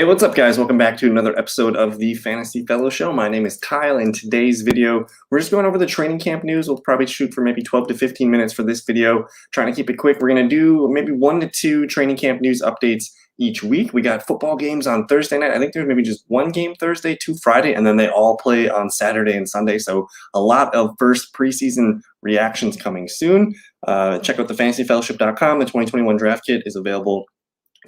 Hey, what's up, guys? Welcome back to another episode of the Fantasy Fellow Show. My name is Kyle. In today's video, we're just going over the training camp news. We'll probably shoot for maybe 12 to 15 minutes for this video. Trying to keep it quick. We're going to do maybe 1 to 2 training camp news updates each week. We got football games on Thursday night. I think there's maybe just 1 game Thursday, 2 Friday, and then they all play on Saturday and Sunday. So a lot of first preseason reactions coming soon. Check out thefantasyfellowship.com. The 2021 draft kit is available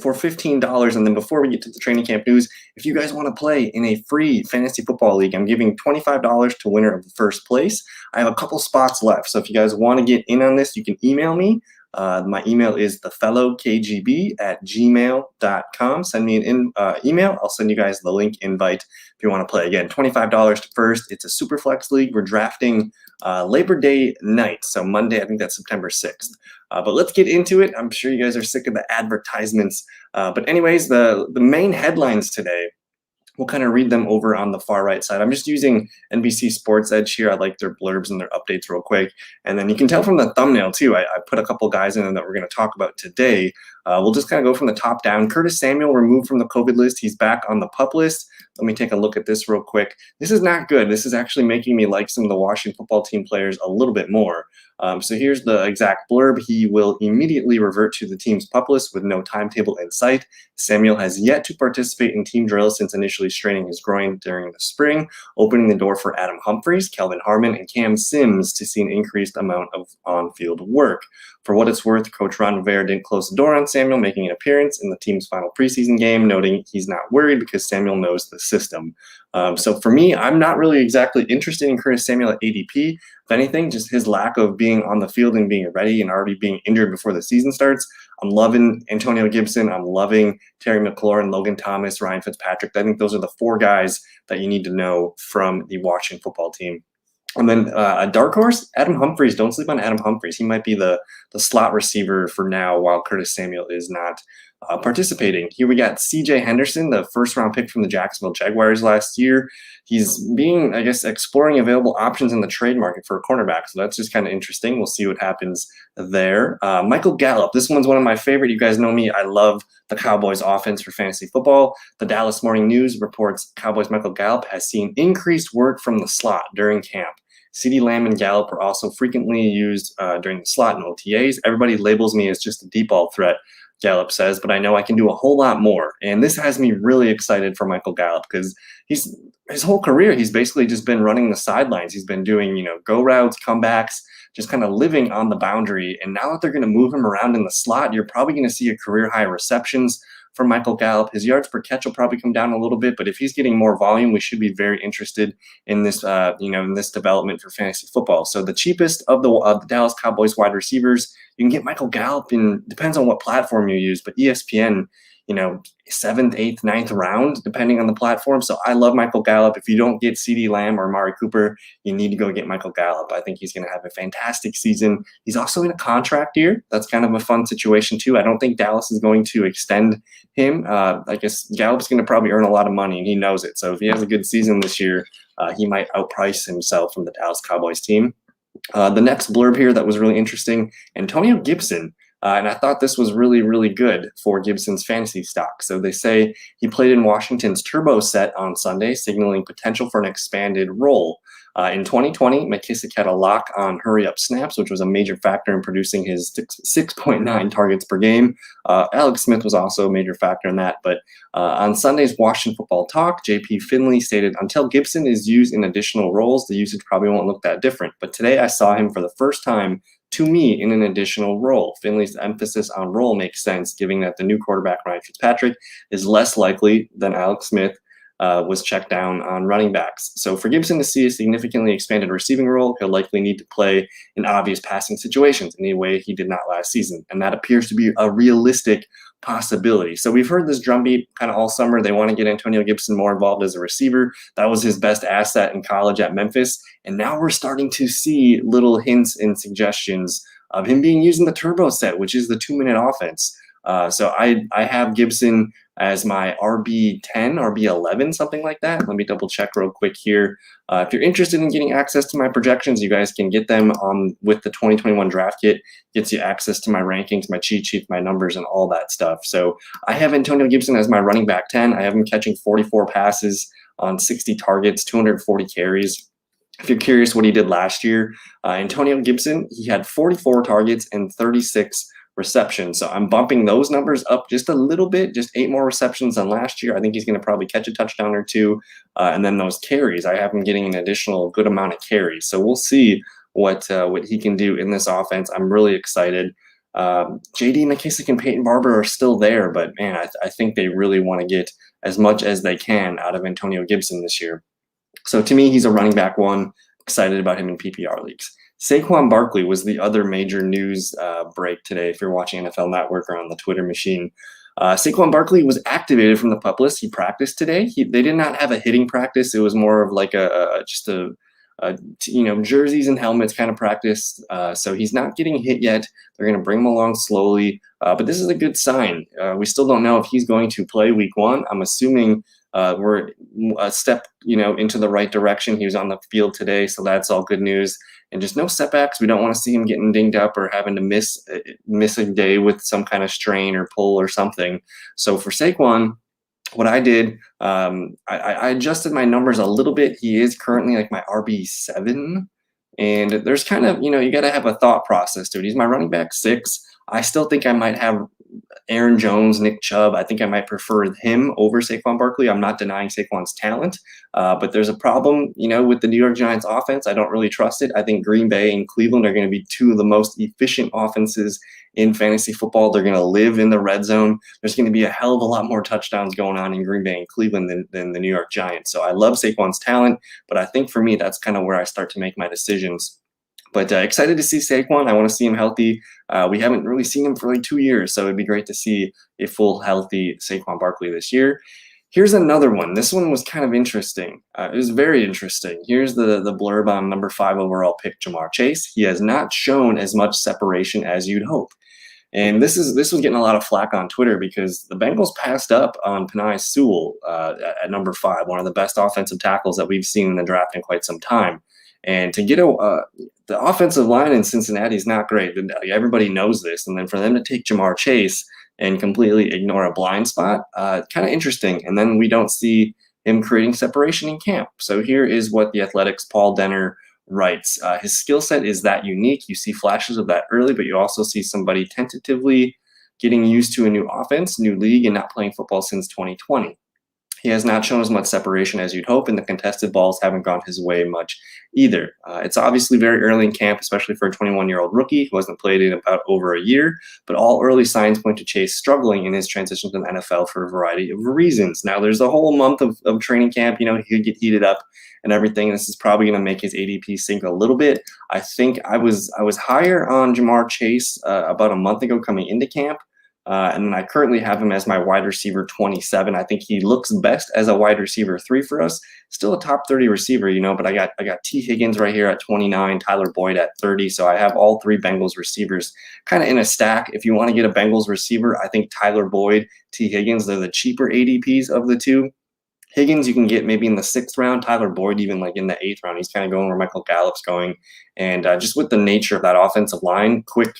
for $15. And then before we get to the training camp news, if you guys want to play in a free fantasy football league, I'm giving $25 to winner of the first place. I have a couple spots left. So if you guys want to get in on this, you can email me. My email is theFellowKGB@gmail.com. Send me an email. I'll send you guys the link invite if you want to play. Again, $25 to first. It's a super flex league. We're drafting Labor Day night. So Monday, I think that's September 6th. But let's get into it. I'm sure you guys are sick of the advertisements. But anyways, the main headlines today, we'll kind of read them over on the far right side. I'm just using NBC Sports Edge here. I like their blurbs and their updates real quick. And then you can tell from the thumbnail too, I put a couple guys in that we're going to talk about today. We'll just kind of go from the top down. Curtis Samuel removed from the COVID list. He's back on the PUP list. Let me take a look at this real quick. This is not good. This is actually making me like some of the Washington football team players a little bit more. So here's the exact blurb. He will immediately revert to the team's PUP list with no timetable in sight. Samuel has yet to participate in team drills since initially straining his groin during the spring, opening the door for Adam Humphries, Kelvin Harmon, and Cam Sims to see an increased amount of on-field work. For what it's worth, Coach Ron Rivera didn't close the door on Samuel making an appearance in the team's final preseason game, noting he's not worried because Samuel knows the system. So for me, I'm not really exactly interested in Curtis Samuel at ADP. If anything, just his lack of being on the field and being ready and already being injured before the season starts. I'm loving Antonio Gibson. I'm loving Terry McLaurin, Logan Thomas, Ryan Fitzpatrick. I think those are the 4 guys that you need to know from the Washington football team. And then a dark horse, Adam Humphries. Don't sleep on Adam Humphries. He might be the slot receiver for now while Curtis Samuel is not participating. Here we got CJ Henderson, the first-round pick from the Jacksonville Jaguars last year. He's being, I guess, exploring available options in the trade market for a cornerback. So that's just kind of interesting. We'll see what happens there. Michael Gallup. This one's one of my favorite. You guys know me. I love the Cowboys offense for fantasy football. The Dallas Morning News reports Cowboys Michael Gallup has seen increased work from the slot during camp. CeeDee Lamb and Gallup are also frequently used during the slot and OTAs. Everybody labels me as just a deep ball threat, Gallup says, but I know I can do a whole lot more. And this has me really excited for Michael Gallup because his whole career, he's basically just been running the sidelines. He's been doing, go routes, comebacks, just kind of living on the boundary. And now that they're going to move him around in the slot, you're probably going to see a career high receptions for Michael Gallup. His yards per catch will probably come down a little bit, but if he's getting more volume, we should be very interested in this, in this development for fantasy football. So the cheapest of the Dallas Cowboys wide receivers, you can get Michael Gallup in, depends on what platform you use, but ESPN, 7th, 8th, 9th round, depending on the platform. So I love Michael Gallup. If you don't get CeeDee Lamb or Amari Cooper, you need to go get Michael Gallup. I think he's going to have a fantastic season. He's also in a contract year. That's kind of a fun situation too. I don't think Dallas is going to extend him. I guess Gallup's going to probably earn a lot of money, and he knows it. So if he has a good season this year, he might outprice himself from the Dallas Cowboys team. The next blurb here that was really interesting, Antonio Gibson. And I thought this was really, really good for Gibson's fantasy stock. So they say he played in Washington's turbo set on Sunday, signaling potential for an expanded role. In 2020, Mckassick had a lock on hurry-up snaps, which was a major factor in producing his 6.9 targets per game. Alex Smith was also a major factor in that. But on Sunday's Washington Football Talk, J.P. Finley stated, until Gibson is used in additional roles, the usage probably won't look that different. But today I saw him for the first time, to me, in an additional role. Finley's emphasis on role makes sense, given that the new quarterback, Ryan Fitzpatrick, is less likely than Alex Smith was checked down on running backs. So for Gibson to see a significantly expanded receiving role, he'll likely need to play in obvious passing situations in a way he did not last season. And that appears to be a realistic possibility. So we've heard this drumbeat kind of all summer. They want to get Antonio Gibson more involved as a receiver. That was his best asset in college at Memphis. And now we're starting to see little hints and suggestions of him being used in the turbo set, which is the 2-minute offense. So I have Gibson as my RB10, RB11, something like that. Let me double check real quick here. If you're interested in getting access to my projections, you guys can get them with the 2021 draft kit. Gets you access to my rankings, my cheat sheets, my numbers, and all that stuff. So I have Antonio Gibson as my running back 10. I have him catching 44 passes on 60 targets, 240 carries. If you're curious what he did last year, Antonio Gibson, he had 44 targets and 36 receptions. So I'm bumping those numbers up just a little bit, just 8 more receptions than last year. I think he's going to probably catch a touchdown or two. And then those carries, I have him getting an additional good amount of carries. So we'll see what he can do in this offense. I'm really excited. JD McKissick and Peyton Barber are still there, but man, I think they really want to get as much as they can out of Antonio Gibson this year. So to me, he's a running back 1. Excited about him in PPR leagues. Saquon Barkley was the other major news break today. If you're watching NFL Network or on the Twitter machine, Saquon Barkley was activated from the PUP list. He practiced today. They did not have a hitting practice. It was more of like just a jerseys and helmets kind of practice. So he's not getting hit yet. They're going to bring him along slowly. But this is a good sign. We still don't know if he's going to play week 1. I'm assuming we're a step, into the right direction. He was on the field today, so that's all good news. And just no setbacks. We don't want to see him getting dinged up or having to miss a day with some kind of strain or pull or something. So for Saquon, what I did, I adjusted my numbers a little bit. He is currently like my RB7. And there's kind of, you got to have a thought process to it. He's my running back 6. I still think I might have Aaron Jones, Nick Chubb. I think I might prefer him over Saquon Barkley. I'm not denying Saquon's talent, but there's a problem, with the New York Giants offense. I don't really trust it. I think Green Bay and Cleveland are going to be 2 of the most efficient offenses in fantasy football. They're going to live in the red zone. There's going to be a hell of a lot more touchdowns going on in Green Bay and Cleveland than the New York Giants. So I love Saquon's talent, but I think for me, that's kind of where I start to make my decisions. But excited to see Saquon. I want to see him healthy. We haven't really seen him for like 2 years, so it'd be great to see a full, healthy Saquon Barkley this year. Here's another one. This one was kind of interesting. It was very interesting. Here's the blurb on number 5 overall pick, Ja'Marr Chase. He has not shown as much separation as you'd hope. And this was getting a lot of flack on Twitter because the Bengals passed up on Penei Sewell at number 5, one of the best offensive tackles that we've seen in the draft in quite some time. And to get the offensive line in Cincinnati is not great. Everybody knows this. And then for them to take Ja'Marr Chase and completely ignore a blind spot, kind of interesting. And then we don't see him creating separation in camp. So here is what the Athletics' Paul Denner writes. His skill set is that unique. You see flashes of that early, but you also see somebody tentatively getting used to a new offense, new league, and not playing football since 2020. He has not shown as much separation as you'd hope, and the contested balls haven't gone his way much either. It's obviously very early in camp, especially for a 21-year-old rookie who hasn't played in about over a year, but all early signs point to Chase struggling in his transition to the NFL for a variety of reasons. Now, there's a whole month of training camp. He could get heated up and everything. This is probably going to make his ADP sink a little bit. I think I was higher on Ja'Marr Chase about a month ago coming into camp. And I currently have him as my wide receiver 27. I think he looks best as a wide receiver 3 for us. Still a top 30 receiver, but I got T. Higgins right here at 29, Tyler Boyd at 30. So I have all 3 Bengals receivers kind of in a stack. If you want to get a Bengals receiver, I think Tyler Boyd, T. Higgins, they're the cheaper ADPs of the 2. Higgins, you can get maybe in the 6th round. Tyler Boyd, even like in the 8th round. He's kind of going where Michael Gallup's going. And just with the nature of that offensive line, quick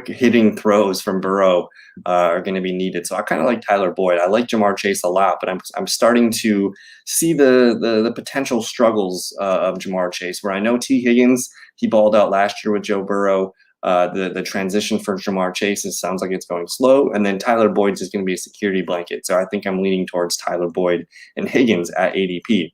hitting throws from Burrow are going to be needed. So I kind of like Tyler Boyd. I like Ja'Marr Chase a lot, but I'm starting to see the potential struggles of Ja'Marr Chase, where I know T. Higgins, he balled out last year with Joe Burrow. The transition for Ja'Marr Chase sounds like it's going slow, and then Tyler Boyd's is going to be a security blanket. So I think I'm leaning towards Tyler Boyd and Higgins at ADP.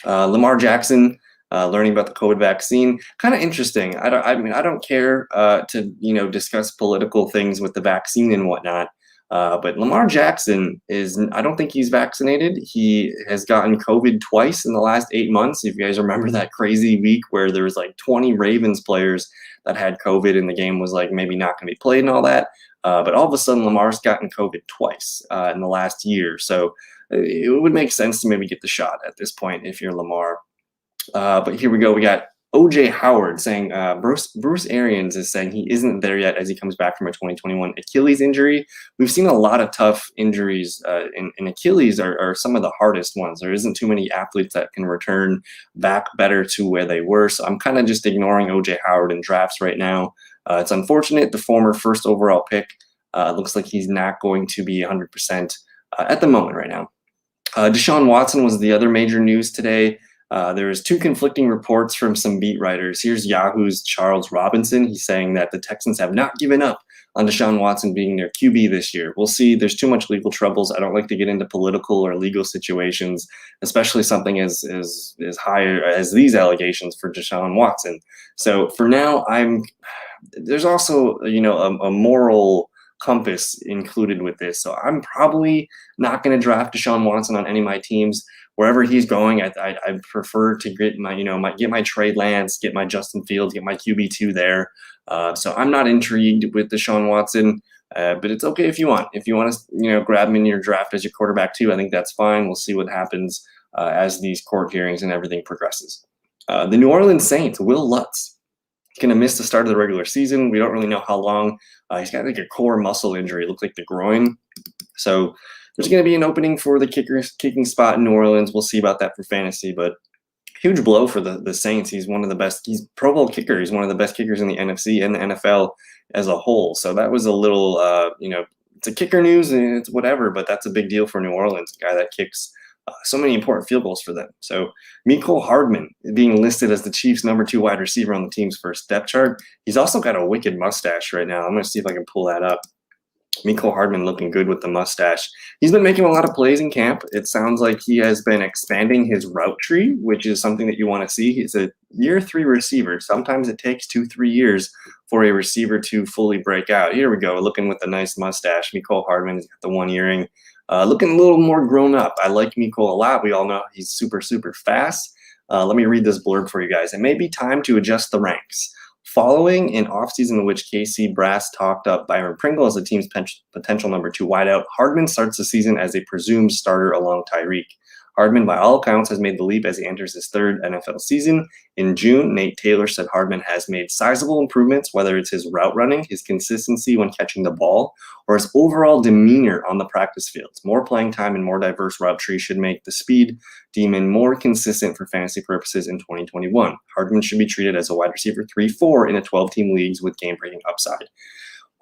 Lamar Jackson, learning about the COVID vaccine, kind of interesting. I don't care to discuss political things with the vaccine and whatnot. But Lamar Jackson I don't think he's vaccinated. He has gotten COVID twice in the last 8 months. If you guys remember that crazy week where there was like 20 Ravens players that had COVID and the game was like maybe not going to be played and all that. But all of a sudden Lamar's gotten COVID twice in the last year. So it would make sense to maybe get the shot at this point if you're Lamar. But here we go. We got OJ Howard saying Bruce Arians is saying he isn't there yet as he comes back from a 2021 Achilles injury. We've seen a lot of tough injuries, and Achilles are some of the hardest ones. There isn't too many athletes that can return back better to where they were. So I'm kind of just ignoring OJ Howard in drafts right now. It's unfortunate. The former first overall pick looks like he's not going to be 100% at the moment right now. Deshawn Watson was the other major news today. There's two conflicting reports from some beat writers. Here's Yahoo's Charles Robinson. He's saying that the Texans have not given up on Deshawn Watson being their QB this year. We'll see. There's too much legal troubles. I don't like to get into political or legal situations, especially something as high as these allegations for Deshawn Watson. So for now, there's also, a moral compass included with this. So I'm probably not going to draft Deshaun Watson on any of my teams. Wherever he's going, I prefer to get my Trey Lance, get my Justin Fields, get my QB2 there. So I'm not intrigued with Deshaun Watson, but it's okay if you want. If you want to, grab him in your draft as your quarterback too, I think that's fine. We'll see what happens as these court hearings and everything progresses. The New Orleans Saints, Will Lutz, going to miss the start of the regular season. We don't really know how long. He's got like a core muscle injury. It looked like the groin. So there's going to be an opening for the kicking spot in New Orleans. We'll see about that for fantasy, but huge blow for the Saints. He's one of the best. He's Pro Bowl kicker. He's one of the best kickers in the NFC and the NFL as a whole. So that was a little, it's a kicker news and it's whatever, but that's a big deal for New Orleans, a guy that kicks so many important field goals for them. So Miko Hardman being listed as the Chiefs' #2 wide receiver on the team's first depth chart. He's also got a wicked mustache right now. I'm going to see if I can pull that up. Miko Hardman looking good with the mustache. He's been making a lot of plays in camp. It sounds like he has been expanding his route tree, which is something that you want to see. He's a year 3 receiver. Sometimes it takes 2-3 years for a receiver to fully break out. Here we go, looking with a nice mustache. Miko Hardman has got the one earring. Looking a little more grown up. I like Miko a lot. We all know he's super, super fast. Let me read this blurb for you guys. It may be time to adjust the ranks. Following an offseason in which KC Brass talked up Byron Pringle as the team's potential #2 wideout, Hardman starts the season as a presumed starter along Tyreek. Hardman, by all accounts, has made the leap as he enters his 3rd NFL season. In June, Nate Taylor said Hardman has made sizable improvements, whether it's his route running, his consistency when catching the ball, or his overall demeanor on the practice fields. More playing time and more diverse route tree should make the speed demon more consistent for fantasy purposes in 2021. Hardman should be treated as a wide receiver 3-4 in a 12-team leagues with game-breaking upside.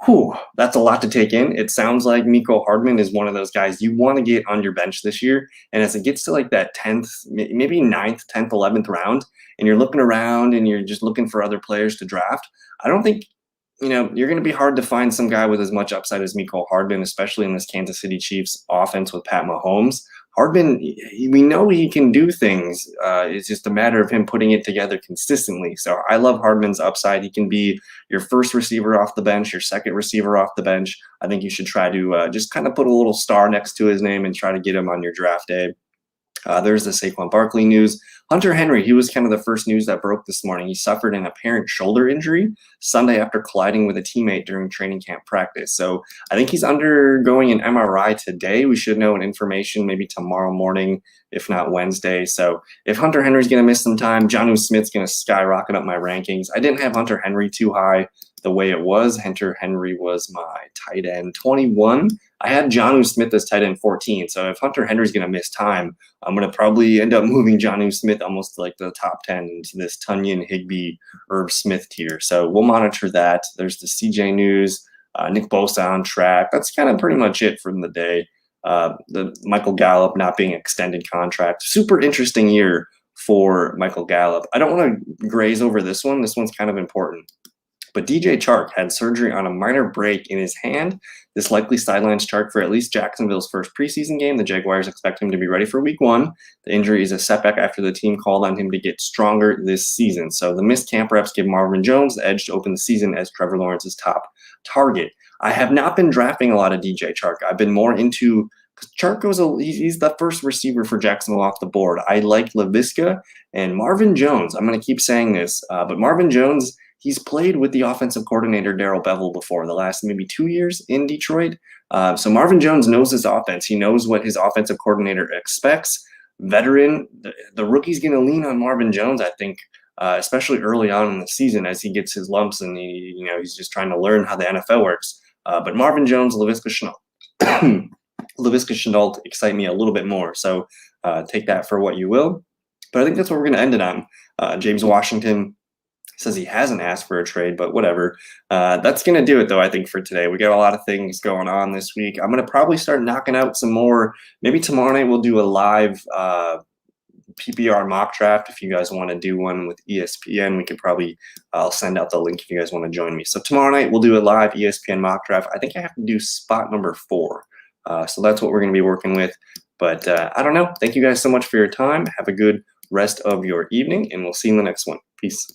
Whew, that's a lot to take in. It sounds like Miko Hardman is one of those guys you want to get on your bench this year. And as it gets to like that 10th, maybe 9th, 10th, 11th round, and you're looking around and you're just looking for other players to draft, I don't think, you're going to be hard to find some guy with as much upside as Miko Hardman, especially in this Kansas City Chiefs offense with Pat Mahomes. Hardman, we know he can do things. It's just a matter of him putting it together consistently. So I love Hardman's upside. He can be your first receiver off the bench, your second receiver off the bench. I think you should try to just kind of put a little star next to his name and try to get him on your draft day. There's the Saquon Barkley news. Hunter Henry, he was kind of the first news that broke this morning. He suffered an apparent shoulder injury Sunday after colliding with a teammate during training camp practice. So I think he's undergoing an MRI today. We should know information maybe tomorrow morning, if not Wednesday. So if Hunter Henry's going to miss some time, Jonnu Smith's going to skyrocket up my rankings. I didn't have Hunter Henry too high the way it was. Hunter Henry was my tight end 21. I had Jonnu Smith as tight end 14. So if Hunter Henry's going to miss time, I'm going to probably end up moving Jonnu Smith almost to like the top 10 into this Tunyon, Higbee, Herb Smith tier. So we'll monitor that. There's the CJ news, Nick Bosa on track. That's kind of pretty much it from the day. The Michael Gallup not being extended contract. Super interesting year for Michael Gallup. I don't want to graze over this one. This one's kind of important. But DJ Chark had surgery on a minor break in his hand. This likely sidelines Chark for at least Jacksonville's first preseason game. The Jaguars expect him to be ready for week 1. The injury is a setback after the team called on him to get stronger this season. So the missed camp reps give Marvin Jones the edge to open the season as Trevor Lawrence's top target. I have not been drafting a lot of DJ Chark. I've been more into Chark he's the first receiver for Jacksonville off the board. I like Laviska and Marvin Jones. I'm going to keep saying this, but Marvin Jones, he's played with the offensive coordinator, Darrell Bevell, before the last maybe 2 years in Detroit. So Marvin Jones knows his offense. He knows what his offensive coordinator expects. Veteran, the rookie's going to lean on Marvin Jones, I think, especially early on in the season as he gets his lumps and he's just trying to learn how the NFL works. But Marvin Jones, Laviska Shenault. Laviska Shenault excite me a little bit more, so take that for what you will. But I think that's what we're going to end it on. James Washington says he hasn't asked for a trade, but whatever. That's going to do it, though, I think, for today. We got a lot of things going on this week. I'm going to probably start knocking out some more. Maybe tomorrow night we'll do a live PPR mock draft. If you guys want to do one with ESPN, we could probably, I'll send out the link if you guys want to join me. So tomorrow night we'll do a live ESPN mock draft. I think I have to do spot number 4. So that's what we're going to be working with. But I don't know. Thank you guys so much for your time. Have a good rest of your evening, and we'll see you in the next one. Peace.